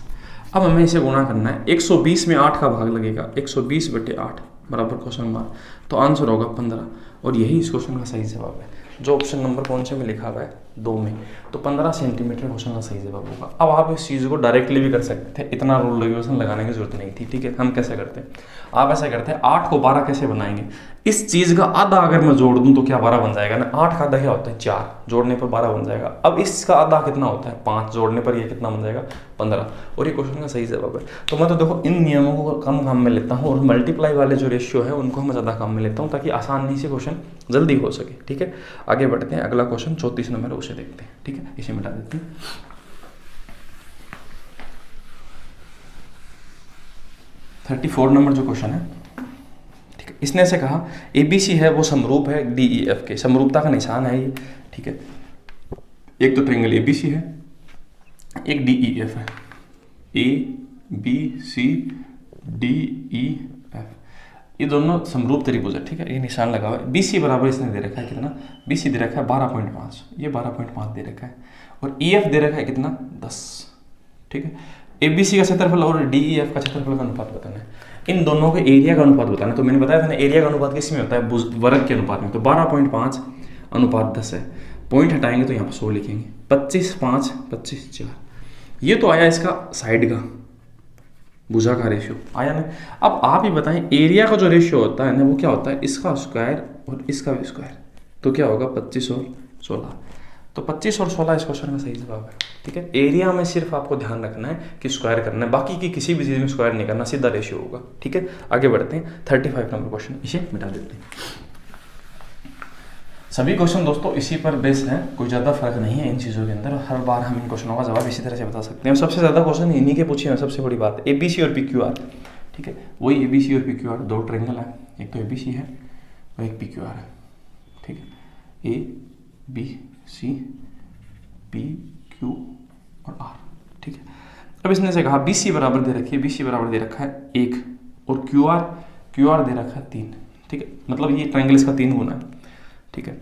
अब हमें इसे गुणा करना है, 120 में 8 का भाग लगेगा, 120/8 बराबर क्वेश्चन मार्क, तो आंसर होगा 15। और यही इस क्वेश्चन का सही जवाब है, जो ऑप्शन नंबर कौन से में लिखा हुआ है, 2 में, तो 15 सेंटीमीटर क्वेश्चन का सही जवाब होगा। अब आप इस चीज़ को डायरेक्टली भी कर सकते थे, इतना रूल रेगुलेशन लगाने की जरूरत नहीं थी, ठीक है। हम कैसे करते हैं, आप ऐसा करते हैं, 8 को 12 कैसे बनाएंगे, इस चीज़ का आधा अगर मैं जोड़ दूं तो क्या 12 बन जाएगा ना, 8 का आधा क्या होता है 4, जोड़ने पर 12 बन जाएगा। अब इसका आधा कितना होता है 5, जोड़ने पर ये कितना बन जाएगा 15, और ये क्वेश्चन का सही जवाब है। तो मैं तो देखो इन नियमों को कम काम में लेता हूँ और मल्टीप्लाई वाले जो रेशियो है उनको हम ज़्यादा काम में लेता हूँ, ताकि आसानी से क्वेश्चन जल्दी हो सके, ठीक है। आगे बढ़ते हैं, अगला क्वेश्चन 34 नंबर है, उसे देखते हैं, ठीक है, इसे मिटा देते हैं। 34 नंबर जो क्वेश्चन है, ठीक है, इसने से कहा ABC है वो समरूप है DEF के, समरूपता का निशान है ये, ठीक है। एक तो ट्रायंगल ABC है, एक DEF है, ABCDEF, ये दोनों समरूप त्रिभुज है, ठीक है। ये निशान लगा हुआ है, BC बराबर इसने दे रखा है कितना, BC दे रखा है 12.5, ये 12.5 दे रखा है, और EF दे रखा है कितना 10, ठीक है। ABC का क्षेत्रफल और DEF का क्षेत्रफल का अनुपात बताना है, इन दोनों के एरिया का अनुपात बताना है। तो मैंने बताया था ना, एरिया का अनुपात किस में होता है, वर्ग के अनुपात में, तो 12.5 अनुपात 10 है, पॉइंट हटाएंगे तो यहाँ पर 100 लिखेंगे, 25/5 25/4, ये तो आया इसका साइड का भुजा का रेशियो आया ना। अब आप ही बताएं, एरिया का जो रेशियो होता है ना वो क्या होता है, इसका स्क्वायर और इसका भी स्क्वायर, तो क्या होगा 25 और 16, तो 25 और 16 इस क्वेश्चन का सही जवाब है, ठीक है। एरिया में सिर्फ आपको ध्यान रखना है कि स्क्वायर करना है, बाकी की किसी भी चीज़ में स्क्वायर नहीं करना, सीधा रेशियो होगा, ठीक है। आगे बढ़ते हैं, 35 नंबर क्वेश्चन, इसे मिटा देते हैं। सभी क्वेश्चन दोस्तों इसी पर बेस है, कोई ज़्यादा फर्क नहीं है इन चीज़ों के अंदर, और हर बार हम इन क्वेश्चनों का जवाब इसी तरह से बता सकते हैं। सबसे ज़्यादा क्वेश्चन इन्हीं के पूछे हैं, सबसे बड़ी बात ABC और PQR, ठीक है। वही ABC और PQR दो ट्रायंगल है, एक तो ABC है और एक PQR है, ठीक है, ABC PQ और R, ठीक है। अब इसने से कहा BC बराबर दे रखी है, BC बराबर दे रखा है 1, और QR दे रखा है 3, ठीक है, मतलब ये ट्रायंगल इसका 3 गुना है, ठीक है।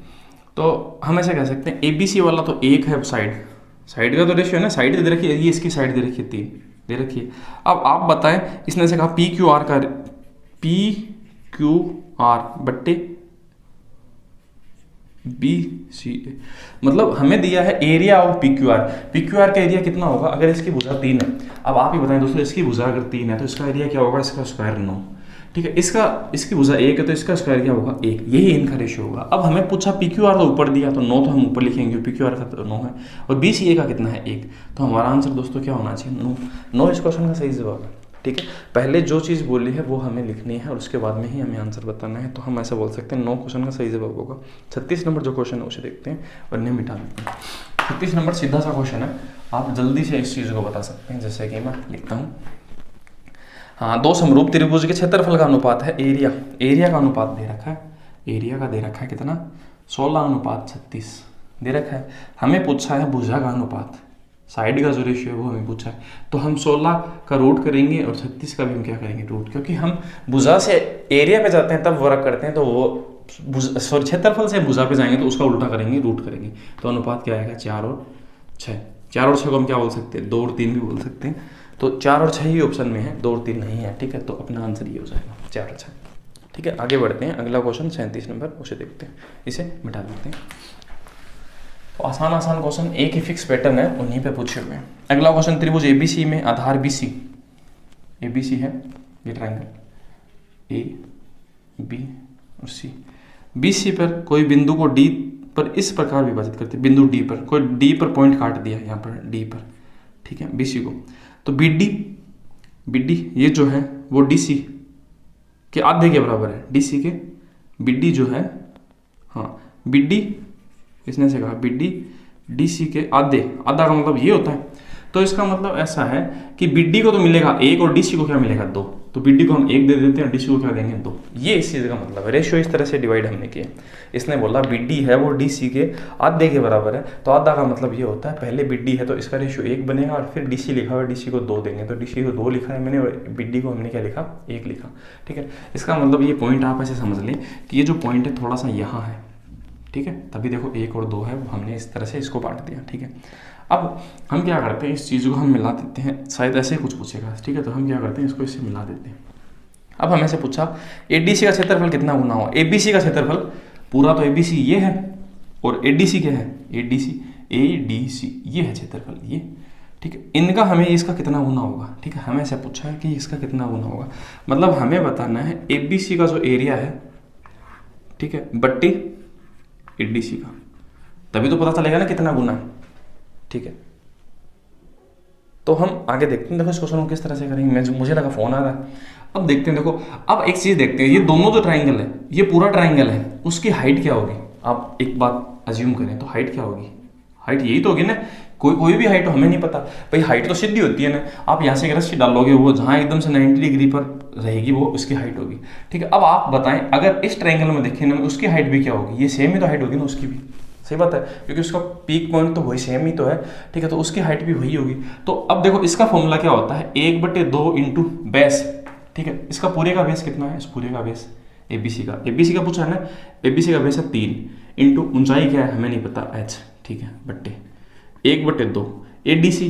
तो हम ऐसे कह सकते हैं ABC वाला तो 1 है, साइड का तो रेशियो है ना, साइड दे रखी है, ये इसकी साइड दे रखी है 3 दे रखी है। अब आप बताएं, इसने से कहा PQR बट्टे BCA, मतलब हमें दिया है एरिया ऑफ PQR का एरिया कितना होगा अगर इसकी भुजा 3 है। अब आप ही बताएं दोस्तों, इसकी भुजा अगर 3 है तो इसका एरिया क्या होगा, इसका स्क्वायर 9, ठीक है। इसकी भुजा 1 है तो इसका स्क्वायर क्या होगा 1, यही इनका रेशियो होगा। अब हमें पूछा PQR तो ऊपर दिया तो 9 तो हम ऊपर लिखेंगे, PQR का तो 9 है, और BCA का कितना है 1, तो हमारा आंसर दोस्तों क्या होना चाहिए 9 इस क्वेश्चन का सही जवाब है, ठीक है। पहले जो चीज़ बोली है वो हमें लिखनी है और उसके बाद में ही हमें आंसर बताना है, तो हम ऐसा बोल सकते हैं 9 क्वेश्चन का सही जवाब होगा। 36 नंबर जो क्वेश्चन है उसे देखते हैं और इन्हें मिटा देते हैं। 36 नंबर सीधा सा क्वेश्चन है, आप जल्दी से इस चीज़ को बता सकते हैं, जैसे कि मैं लिखता हूँ, हाँ, दो समरूप त्रिभुज के क्षेत्रफल का अनुपात है एरिया का अनुपात दे रखा है, एरिया का दे रखा है कितना 16:36 दे रखा है। हमें पूछा है भुजा का अनुपात, साइड का जो रेशियो है वो हमें पूछा है, तो हम 16 का रूट करेंगे और 36 का भी हम क्या करेंगे रूट, क्योंकि हम भुजा से एरिया पे जाते हैं तब वर्क करते हैं, तो वो क्षेत्रफल से भुजा पे जाएंगे तो उसका उल्टा करेंगे, रूट करेंगे, तो अनुपात क्या आएगा 4 और 6। 4 और 6 को हम क्या बोल सकते हैं 2 और 3 भी बोल सकते हैं, तो 4 और 6 ही ऑप्शन में है, 2 और 3 नहीं है, ठीक है। तो अपना आंसर ये हो जाएगा 4 और 6, ठीक है। आगे बढ़ते हैं, अगला क्वेश्चन 37 नंबर उसे देखते हैं, इसे मिटा देते हैं। तो आसान क्वेश्चन, एक ही फिक्स पैटर्न है उन्हीं पे पूछे हुए हैं। अगला क्वेश्चन, त्रिभुज ABC में आधार ABC है, ये ट्रायंगल AB और सी। बी सी पर कोई बिंदु को डी पर इस प्रकार विभाजित करते, बिंदु डी पर कोई डी पर पॉइंट काट दिया यहाँ पर डी पर, ठीक है, बी सी को, तो बी डी ये जो है वो डी सी के आधे के बराबर है, डी सी के, बी डी जो है, हाँ बी डी, इसने से कहा बी डी डी सी के आधे, आधा का मतलब ये होता है, तो इसका मतलब ऐसा है कि बी डी को तो मिलेगा एक और डी सी को क्या मिलेगा 2, तो बी डी को हम 1 दे देते हैं, डी सी को क्या देंगे 2, ये इस चीज़ का मतलब है। रेशियो इस तरह से डिवाइड हमने किया। इसने बोला बी डी है वो डी सी के आधे के बराबर है, तो आधा का मतलब ये होता है पहले बी डी है तो इसका रेशियो 1 बनेगा, और फिर डी सी लिखा हुआ डी सी को 2 देंगे, तो डी सी को 2 लिखा है मैंने और बी डी को हमने क्या लिखा 1 लिखा, ठीक है। इसका मतलब ये पॉइंट आप ऐसे समझ लें कि ये जो पॉइंट है थोड़ा सा यहाँ है, ठीक है, तभी देखो 1 और 2 है, हमने इस तरह से इसको बांट दिया, ठीक है। अब हम क्या करते हैं, इस चीज़ को हम मिला देते हैं, शायद ऐसे ही कुछ पूछेगा, ठीक है, तो हम क्या करते हैं, इसको इससे मिला देते हैं। अब हमें से पूछा एडीसी का क्षेत्रफल कितना गुना हुआ, एबीसी का क्षेत्रफल पूरा तो एबीसी ये है, और एडीसी क्या है, एडीसी ये है क्षेत्रफल ये, ठीक है। इनका हमें इसका कितना गुना होगा, ठीक है, हमें ऐसे पूछा है कि इसका कितना गुना होगा, मतलब हमें बताना है एबीसी का जो एरिया है, ठीक है, बट्टी एडीसी का, तभी तो पता चलेगा ना कितना गुना है, ठीक है। तो हम आगे देखते हैं, देखो इस क्वेश्चन को किस तरह से करेंगे, मुझे लगा फोन आ रहा है। अब देखते हैं, देखो अब एक चीज देखते हैं, ये दोनों जो ट्राइंगल है, ये पूरा ट्राइंगल है, उसकी हाइट क्या होगी, आप एक बात अज्यूम करें तो हाइट क्या होगी, हाइट यही तो होगी ना, कोई भी हाइट हो, हमें नहीं पता भाई, हाइट तो सीधी होती है ना, आप यहाँ से एक रस्सी डालोगे वो जहाँ एकदम से 90 डिग्री पर रहेगी वो उसकी हाइट होगी, ठीक है। अब आप बताएं अगर इस ट्राइंगल में देखें ना, उसकी हाइट भी क्या होगी, ये सेम ही तो हाइट होगी ना उसकी भी, सही बात है, क्योंकि उसका पीक पॉइंट तो वही सेम ही तो है, ठीक है, तो उसकी हाइट भी वही होगी। तो अब देखो इसका फॉर्मूला क्या होता है, 1/2 इंटू बेस, ठीक है, इसका पूरे का बेस कितना है, इस पूरे का बेस एबीसी का पूछा है ना, एबीसी का बेस है 3 इंटू ऊंचाई क्या है हमें नहीं पता h, ठीक है, बट्टे 1/2 एडीसी,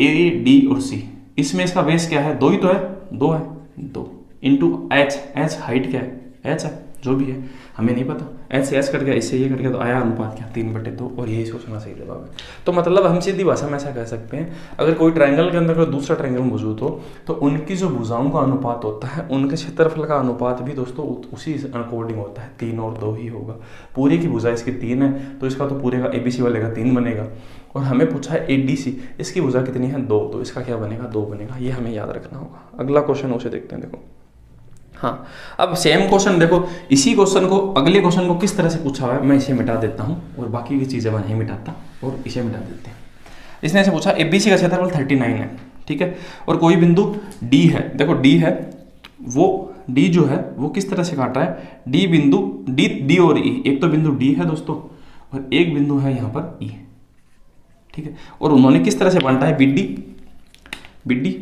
ए डी और सी, इसमें इसका बेस क्या है 2 ही तो है, 2 है, 2 इंटू h हाइट क्या है, h है जो भी है हमें नहीं पता, एच से एच कट गया, इससे ये कट गया, तो आया अनुपात क्या 3/2, और यही सोचना सही जवाब है। तो मतलब हम सीधी भाषा में ऐसा कह सकते हैं, अगर कोई ट्रायंगल के अंदर कोई दूसरा ट्रायंगल मौजूद हो तो उनकी जो भुजाओं का अनुपात होता है, उनके क्षेत्रफल का अनुपात भी दोस्तों उसी अकॉर्डिंग होता है, 3 और 2 ही होगा। पूरी की भुजा इसकी 3 है तो इसका तो पूरे का एबीसी वाले का 3 बनेगा, और हमें पूछा है एडीसी, इसकी भुजा कितनी है 2, तो इसका क्या बनेगा 2 बनेगा, ये हमें याद रखना होगा। अगला क्वेश्चन उसे देखते हैं, देखो हाँ, अब सेम क्वेश्चन देखो, इसी क्वेश्चन को अगले क्वेश्चन को किस तरह से पूछा हुआ है, मैं इसे मिटा देता हूँ और बाकी की चीज़ें मैं नहीं मिटाता और इसे मिटा देते हैं। इसने ऐसे पूछा एबीसी का क्षेत्रफल 39 है, ठीक है, और कोई बिंदु डी है, देखो डी है, वो डी जो है वो किस तरह से काटा है, डी बिंदु डी और ई, एक तो बिंदु डी है दोस्तों और एक बिंदु है यहाँ पर ई, ठीक है, और उन्होंने किस तरह से बांटा है, बी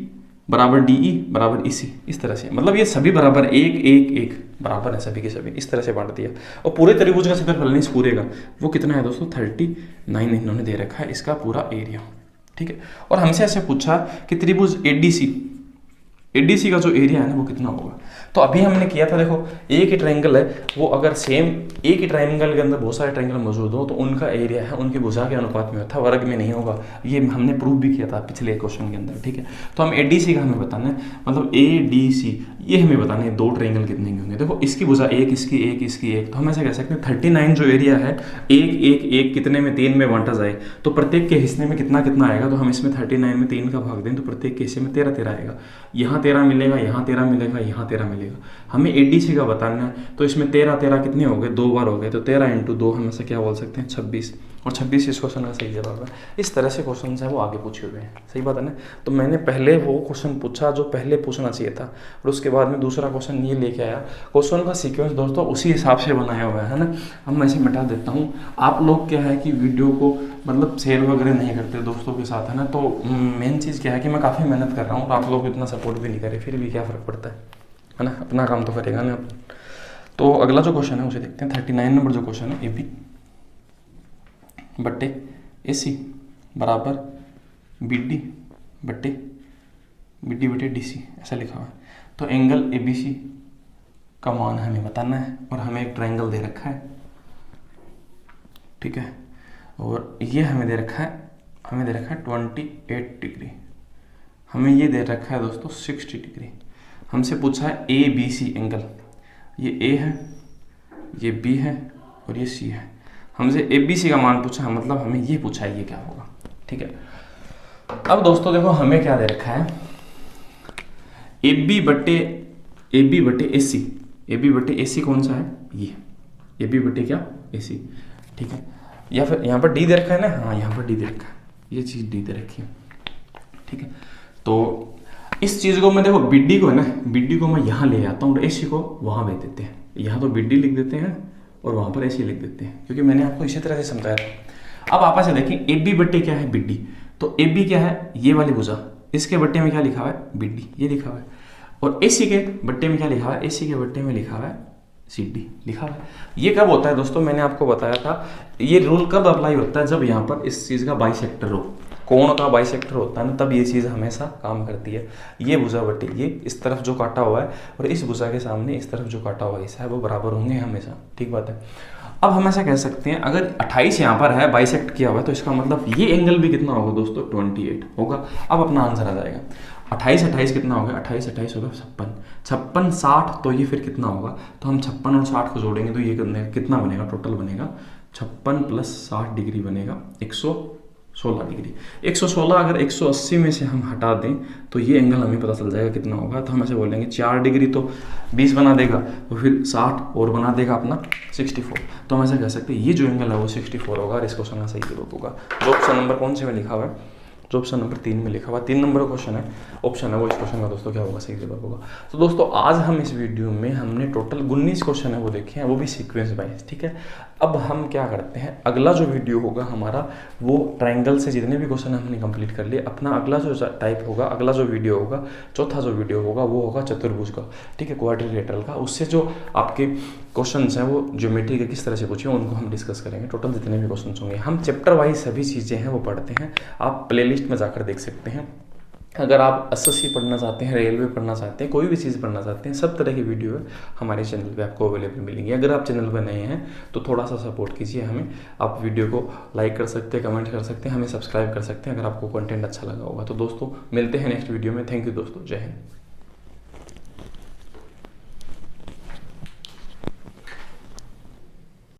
बराबर डी ई बराबर ई सी, इस तरह से, मतलब ये सभी बराबर 1 1 1 बराबर है सभी के सभी, इस तरह से बांट दिया। और पूरे त्रिभुज का क्षेत्रफल इस पूरे का वो कितना है दोस्तों 39 इन्होंने दे रखा है, इसका पूरा एरिया, ठीक है। और हमसे ऐसे पूछा कि त्रिभुज एडीसी का जो एरिया है ना वो कितना होगा, तो अभी हमने किया था, देखो एक ही ट्रायंगल है, वो अगर सेम एक ही ट्रायंगल के अंदर बहुत सारे ट्रायंगल मौजूद हो तो उनका एरिया है उनकी भुजा के अनुपात में होता है, वर्ग में नहीं होगा, ये हमने प्रूव भी किया था पिछले क्वेश्चन के अंदर, ठीक है। तो हम एडीसी का हमें बताना है, मतलब एडीसी ये हमें बताना है 2 ट्रायंगल कितने के होंगे, देखो इसकी भुजा 1 इसकी 1 इसकी 1, तो हम ऐसे कह सकते हैं 39 जो एरिया है 1 1 1 कितने में 3 में बांटा जाए तो प्रत्येक के हिस्से में कितना कितना आएगा, तो हम इसमें 39 में 3 का भाग दें तो प्रत्येक के हिस्से में 13 13 आएगा, यहाँ 13 मिलेगा, यहाँ 13 मिलेगा, यहाँ 13 मिलेगा। हमें एडीसी का बताना है तो इसमें 13 13 कितने हो गए, 2 बार हो गए, तो 13 × 2 हम ऐसा क्या बोल सकते हैं 26, और 26 इस क्वेश्चन का सही जवाब है। इस तरह से क्वेश्चन है वो आगे पूछे हुए हैं, सही बात है ना। तो मैंने पहले वो क्वेश्चन पूछा जो पहले पूछना चाहिए था, और उसके बाद में दूसरा क्वेश्चन ये लेके आया। क्वेश्चन का सीक्वेंस दोस्तों उसी हिसाब से बनाया हुआ है ना। अब मैं इसे मिटा देता हूँ। आप लोग क्या है कि वीडियो को मतलब शेयर वगैरह नहीं करते दोस्तों के साथ, है ना। तो मेन चीज़ क्या है कि मैं काफ़ी मेहनत कर रहा हूँ और आप लोग इतना सपोर्ट भी नहीं करे, फिर भी क्या फ़र्क पड़ता है ना, अपना काम तो करेगा ना। तो अगला जो क्वेश्चन है उसे देखते हैं। 39 नंबर जो क्वेश्चन है, AB बट्टे AC बराबर BD बट्टे DC ऐसा लिखा हुआ है। तो एंगल ABC का मान हमें बताना है और हमें एक ट्रायंगल दे रखा है, ठीक है। और ये हमें दे रखा है 28 डिग्री, हमें ये दे रखा है दोस्तों 60 डिग्री। हमसे पूछा है ABC एंगल, ये A है ये बी है और ये सी है। हमसे ए बी सी का मान पूछा है, मतलब हमें ये पूछा है ये क्या होगा, ठीक है। अब दोस्तों देखो हमें क्या दे रखा है, ए बी बटे ए सी। ए बी बटे ए सी कौन सा है, ये ए बी बटे क्या, ए सी, ठीक है। या फिर यहाँ पर डी दे रखा है ना, हाँ यहाँ पर डी दे रखा है, ये चीज़ डी दे रखी है, ठीक है। तो इस चीज़ को मैं देखो बिड्डी को है ना, बिड्डी को मैं यहाँ ले आता हूँ और ए सी को वहाँ भेज देते हैं। यहाँ तो बिड्डी लिख देते हैं और वहाँ पर ए सी लिख देते हैं, क्योंकि मैंने आपको इसी तरह से समझाया था। अब आपस से देखें ए बी बट्टे क्या है, बिड्डी। तो ए बी क्या है, ये वाली भुजा, इसके बट्टे में क्या लिखा हुआ है, बिड्डी, ये लिखा हुआ है। और ए सी के बट्टे में क्या लिखा हुआ है, ए सी के बट्टे में लिखा हुआ है सी डी लिखा हुआ है। ये कब होता है दोस्तों, मैंने आपको बताया था, ये रूल कब अप्लाई होता है, जब यहाँ पर इस चीज़ का बाइसेक्टर हो, कोण का बाइसेक्टर होता है ना, तब ये चीज़ हमेशा काम करती है। ये भुजा बटे ये इस तरफ जो काटा हुआ है और इस भुजा के सामने इस तरफ जो काटा हुआ हिस्सा है वो बराबर होंगे हमेशा, ठीक बात है। अब हम ऐसा कह सकते हैं, अगर 28 यहाँ पर है बाइसेक्ट किया हुआ है, तो इसका मतलब ये एंगल भी कितना होगा दोस्तों, 28 होगा। अब अपना आंसर आ जाएगा, 28 कितना होगा, 28 होगा 56 60, तो ये फिर कितना होगा, तो हम 56 और 60 को जोड़ेंगे तो ये कितना बनेगा, टोटल बनेगा 56 + 60 डिग्री बनेगा 116 डिग्री। 116 अगर 180 में से हम हटा दें तो ये एंगल हमें पता चल जाएगा कितना होगा। तो हम ऐसे बोलेंगे 4 डिग्री तो 20 बना देगा, तो फिर 60 और बना देगा अपना 64। तो हम ऐसा कह सकते हैं ये जो एंगल है वो 64 होगा और इस क्वेश्चन का सही जवाब होगा। जो ऑप्शन नंबर कौन से में लिखा हुआ है, जो ऑप्शन नंबर 3 में लिखा हुआ, 3 नंबर का क्वेश्चन है, ऑप्शन है वो, इस क्वेश्चन का दोस्तों क्या होगा, सही जवाब होगा। तो दोस्तों आज हम इस वीडियो में हमने टोटल 19 क्वेश्चन है वो देखे हैं, वो भी सीक्वेंस वाइज, ठीक है। अब हम क्या करते हैं, अगला जो वीडियो होगा हमारा वो ट्रायंगल से जितने भी क्वेश्चन हमने कंप्लीट कर लिए, अपना अगला जो टाइप होगा, अगला जो वीडियो होगा, चौथा जो वीडियो होगा वो होगा चतुर्भुज का, ठीक है, क्वाड्रिलेटरल का। उससे जो आपके क्वेश्चंस हैं वो ज्योमेट्री के किस तरह से पूछे उनको हम डिस्कस करेंगे। टोटल जितने भी क्वेश्चन होंगे हम चैप्टर वाइज सभी चीज़ें हैं वो पढ़ते हैं, आप प्लेलिस्ट में जाकर देख सकते हैं। अगर आप एसएससी पढ़ना चाहते हैं, रेलवे पढ़ना चाहते हैं, कोई भी चीज़ पढ़ना चाहते हैं, सब तरह की वीडियो है हमारे चैनल पे आपको अवेलेबल मिलेंगी। अगर आप चैनल पर नए हैं तो थोड़ा सा सपोर्ट कीजिए हमें, आप वीडियो को लाइक कर सकते हैं, कमेंट कर सकते हैं, हमें सब्सक्राइब कर सकते हैं अगर आपको कंटेंट अच्छा लगा होगा। तो दोस्तों मिलते हैं नेक्स्ट वीडियो में। थैंक यू दोस्तों, जय हिंद।